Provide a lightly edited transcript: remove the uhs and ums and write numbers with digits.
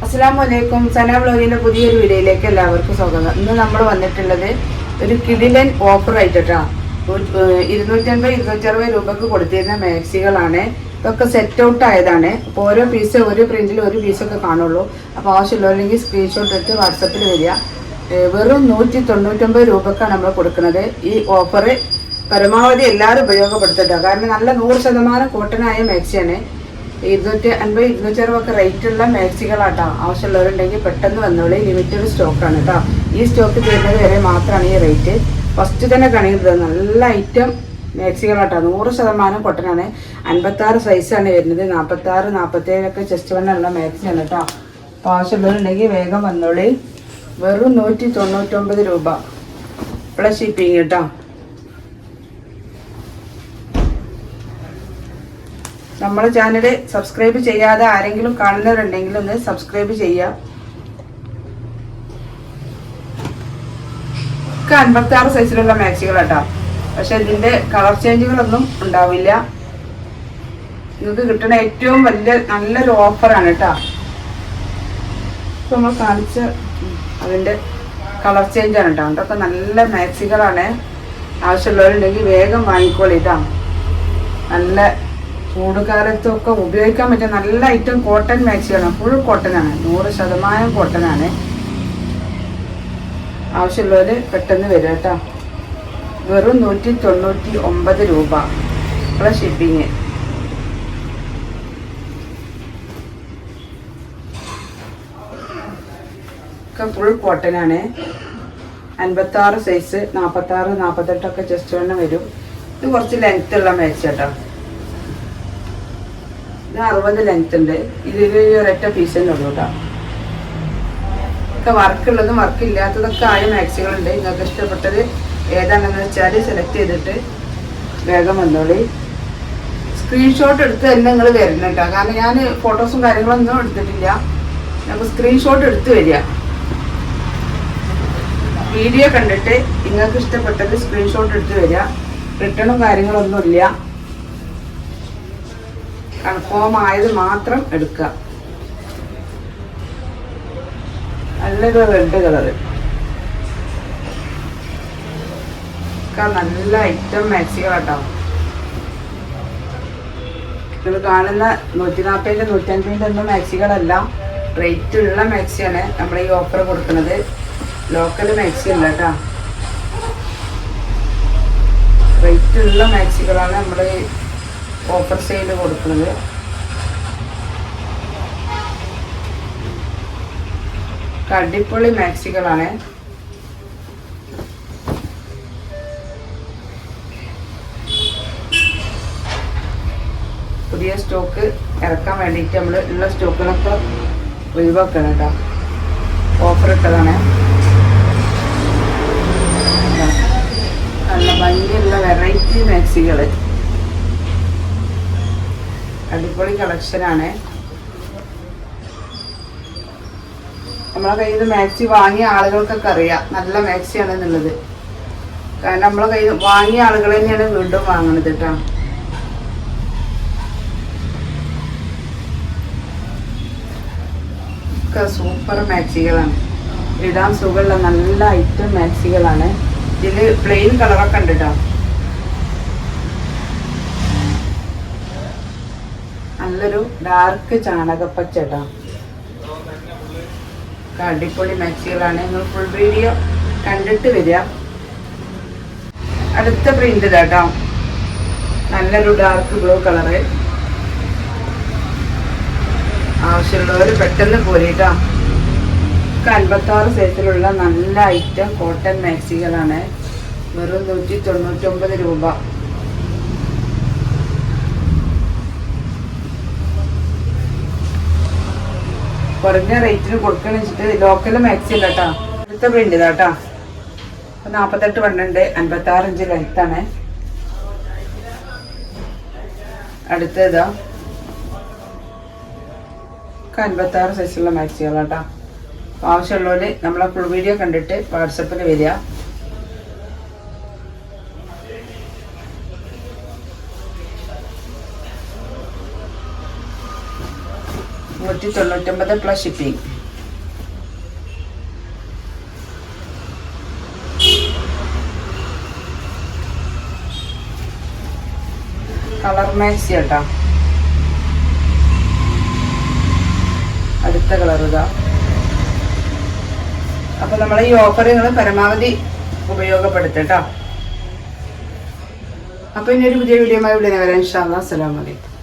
അസ്സലാമലൈക്കും. സന വ്ലോഗിന്റെ പുതിയൊരു വീഡിയോയിലേക്ക് എല്ലാവർക്കും സ്വാഗതം. ഇന്ന് നമ്മൾ വന്നിട്ടുള്ളത് ഒരു കിടിലൻ ഓഫർ ആയിട്ടാ. 250 260 രൂപക്ക് കൊടുത്തിരുന്ന മാക്സികളാണ്. ഇതൊക്കെ സെറ്റ് ഔട്ട് ആയതാണ്. അപ്പോൾ ഓരോ പീസ് ഒരു പ്രിന്റിൽ ഒരു പീസൊക്കെ കാണുള്ളൂ. അപ്പോൾ ആവശ്യമുള്ളവരെങ്കിൽ സ്ക്രീൻഷോട്ട് എടുത്ത് വാട്സപ്പിൽ വരിക. വെറും 199 രൂപക്കാണ് നമ്മൾ കൊടുക്കുന്നത്. ഈ ഓഫർ പരമാവധി എല്ലാവരും ഉപയോഗപ്പെടുത്തിട്ടാണ്. കാരണം നല്ല 100% കോട്ടനായ മാക്സിയാണ്. 250 260 റേറ്റുള്ള മാക്സികളാട്ടോ. ആവശ്യമുള്ളവരുണ്ടെങ്കിൽ പെട്ടെന്ന് വന്നോളി. ലിമിറ്റഡ് സ്റ്റോക്കാണ് കേട്ടോ. ഈ സ്റ്റോക്ക് ചെയ്യുന്നത് വരെ മാത്രമാണ് ഈ റേറ്റ്. ഫസ്റ്റ് തന്നെ കാണിക്കുന്നത് നല്ല ഐറ്റം മാക്സികളാട്ടോ. 100% കോട്ടനാണ്. 56 സൈസാണ് വരുന്നത്. 46 47 ചെസ്റ്റ് വണ്ണുള്ള മാക്സിയാണ് കേട്ടോ. അപ്പോൾ ആവശ്യമുള്ളവരുണ്ടെങ്കിൽ വേഗം വന്നോളി. വെറും 199 രൂപ പ്ലസ് ഷിപ്പിങ് കേട്ടോ. നമ്മുടെ ചാനൽ സബ്സ്ക്രൈബ് ചെയ്യാതെ ആരെങ്കിലും കാണുന്നവരുണ്ടെങ്കിൽ ഒന്ന് സബ്സ്ക്രൈബ് ചെയ്യുക. 56 സൈസിലുള്ള മാക്സികളാട്ടോ. പക്ഷെ ഇതിന്റെ കളർ ചേഞ്ചുകളൊന്നും ഉണ്ടാവില്ല. നിങ്ങൾക്ക് കിട്ടുന്ന ഏറ്റവും വലിയ നല്ലൊരു ഓഫറാണ് കേട്ടോ. നമ്മൾ കാണിച്ച അതിന്റെ കളർ ചേഞ്ചാണ് കേട്ടോ. അതൊക്കെ നല്ല മാക്സികളാണ്. ആവശ്യമുള്ളവരുണ്ടെങ്കിൽ വേഗം വാങ്ങിക്കോളിട്ടാ. നല്ല ചൂടുകാലത്തൊക്കെ ഉപയോഗിക്കാൻ പറ്റിയ നല്ല ഐറ്റം കോട്ടൺ മാക്സിയാണ്. ഫുൾ കോട്ടനാണ്. 100% കോട്ടനാണ്. ആവശ്യമുള്ളവർ പെട്ടെന്ന് വരിക കേട്ടോ. വെറും 199 രൂപ പ്ലസ് ഷിപ്പിങ്. ഒക്കെ ഫുൾ കോട്ടനാണ്. 56 സൈസ് 46 48 ചെസ്റ്റ് വണ്ണം വരും. ഇത് കുറച്ച് ലെങ്ത് ഉള്ള മാക്സി കേട്ടോ. ഇത് 60 ലെങ്ത് ഉണ്ട്. ഇതിൽ ഒരൊറ്റ പീസ് തന്നെ ഉള്ളൂ കേട്ടോ. ഒക്കെ വർക്കുള്ളതും വർക്കില്ലാത്തതൊക്കെ ആയ മാക്സികളുണ്ട്. നിങ്ങൾക്ക് ഇഷ്ടപ്പെട്ടത് ഏതാണെന്ന് വെച്ചാൽ സെലക്ട് ചെയ്തിട്ട് വേഗം വന്നോളി. സ്ക്രീൻഷോട്ട് എടുത്ത് തന്നെ നിങ്ങൾ വരണം കേട്ടോ. കാരണം ഞാൻ ഫോട്ടോസും കാര്യങ്ങളൊന്നും എടുത്തിട്ടില്ല. നമുക്ക് സ്ക്രീൻഷോട്ട് എടുത്ത് വരിക. വീഡിയോ കണ്ടിട്ട് നിങ്ങൾക്ക് ഇഷ്ടപ്പെട്ടത് സ്ക്രീൻഷോട്ട് എടുത്ത് വരിക. റിട്ടേണും കാര്യങ്ങളൊന്നുമില്ല. കൺഫേം ആയത് മാത്രം എടുക്കുക. നല്ലൊരു റെഡ് കളറ്. നല്ല ഐറ്റം മാക്സികളാട്ടോ. നിങ്ങൾ കാണുന്ന 140 150 ഒന്നും മാക്സികളെല്ലാം റേറ്റ് ഉള്ള മാക്സിയാണ് നമ്മൾ ഈ ഓഫർ കൊടുക്കുന്നത്. ലോക്കൽ മാക്സി അല്ല കേട്ടോ. റേറ്റ് ഉള്ള മാക്സികളാണ് നമ്മൾ ഓഫർ സെയിൽ കൊടുക്കുന്നത്. അടിപൊളി മാക്സികളാണ്. പുതിയ സ്റ്റോക്ക് ഇറക്കാൻ വേണ്ടിയിട്ട് നമ്മൾ ഉള്ള സ്റ്റോക്കുകളൊക്കെ ഒഴിവാക്കണം കേട്ടോ. ഓഫർ ഇട്ടതാണ്. നല്ല ഭംഗിയുള്ള വെറൈറ്റി മാക്സികൾ. അടിപൊളി കളക്ഷനാണ്. നമ്മളെ കയ്യിൽ നിന്ന് മാക്സി വാങ്ങിയ ആളുകൾക്കൊക്കെ അറിയാം നല്ല മാക്സിയാണെന്നുള്ളത്. കാരണം നമ്മളെ കയ്യിൽ വാങ്ങിയ ആളുകൾ തന്നെയാണ് വീണ്ടും വാങ്ങണത് കേട്ടോ. ഒക്കെ സൂപ്പർ മാക്സികളാണ്. ഇടാൻ സുഖമുള്ള നല്ല ഐറ്റം മാക്സികളാണ്. ഇതിൽ പ്ലെയിൻ കളറൊക്കെ ഉണ്ട് കേട്ടോ. നല്ലൊരു ഡാർക്ക് ചാണകപ്പച്ച കേട്ടോ. അടിപൊളി മാക്സികളാണ്. നിങ്ങൾ ഫുൾ വീഡിയോ കണ്ടിട്ട് വരിക. അടുത്ത പ്രിന്റ് കേട്ടോ. നല്ലൊരു ഡാർക്ക് ബ്ലൂ കളറ്. ആവശ്യമുള്ളവർ പെട്ടെന്ന് പോരേട്ടോ. 56 സൈസിലുള്ള നല്ല ഐറ്റം കോട്ടൺ മാക്സികളാണ്. വെറും 199 രൂപ. കുറഞ്ഞ റേറ്റിന് കൊടുക്കണ വെച്ചിട്ട് ലോക്കൽ മാക്സി അല്ല കേട്ടോ. അടുത്ത പ്രിന്റ് ഇതാട്ടോ. 48 വണ്ണുണ്ട്. 56 ഇഞ്ച് ലെങ്ത്താണ്. അടുത്തതാ 56 സൈസുള്ള മാക്സികളാട്ടോ. ആവശ്യമുള്ളവര് നമ്മളെ ഫുൾ വീഡിയോ കണ്ടിട്ട് വാട്സപ്പിൽ വരിക. 199 199 പ്ലസ് ഷിപ്പിംഗ്. കളർ മാക്സി കേട്ടോ. അടുത്ത കളർ ഇതാ. അപ്പൊ നമ്മൾ ഈ ഓഫർ നിങ്ങൾ പരമാവധി ഉപയോഗപ്പെടുത്തട്ടോ. അപ്പൊ ഇനി ഒരു പുതിയ വീഡിയോ ഉടനെ വരാം. ഇൻഷാ അല്ലാഹ്. അസ്സലാമു അലൈക്കും.